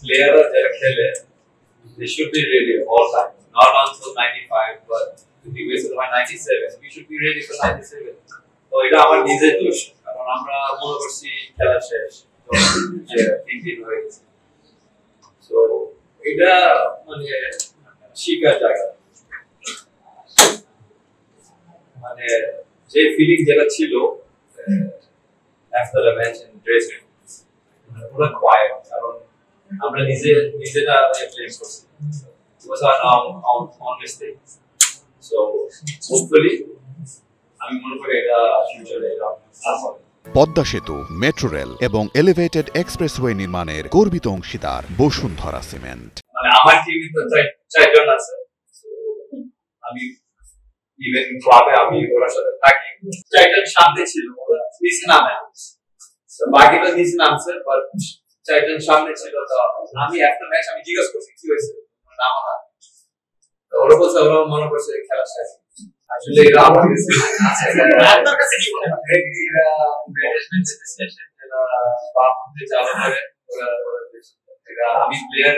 player যারা খেলে they should be ready all time, not until 95, but if we wait till 97, we should be ready for 97. তো এটা আমার নিজের দোষ, কারণ আমরা মনে করছি খেলা শেষ, তো তিন হয়ে গেছে। তো এটা মানে শিকার জায়গা, মানে যে ফিলিং যেটা ছিল after the match in dressing room, পুরো কোয়াইট, কারণ আমরা নিজেরা প্লে করছি। It was our mistake. So hopefully আমি মনে করি এটা ফিউচারে এটা আসবে। পদ্মা সেতু, মেট্রো রেল এবং এলিভেটেড এক্সপ্রেসওয়ে নির্মাণের গর্বিত অংশীদার বসুন্ধরা সিমেন্ট। মানে আমার টিমে তো চারজন আছে, আমি ইভেন ক্লাবে আমি ওরা সাথে থাকি, চারজন সামনে ছিল, ওরা নিচে নামে, বাকিটা নিচে নামছে, বাট চারজন সামনে ছিল। তো আমি একটা ম্যাচ আমি জিজ্ঞেস করছি কি হয়েছে, নাম না, ওরা বলছে ওরা মনে করছে খেলা শেষ। আসলে এটা আমার কাছে আপনার কাছে কি মনে হয় এটা ম্যানেজমেন্ট ডিসিশন যেটা বাপ চালু করে ওরা আমি প্লেয়ার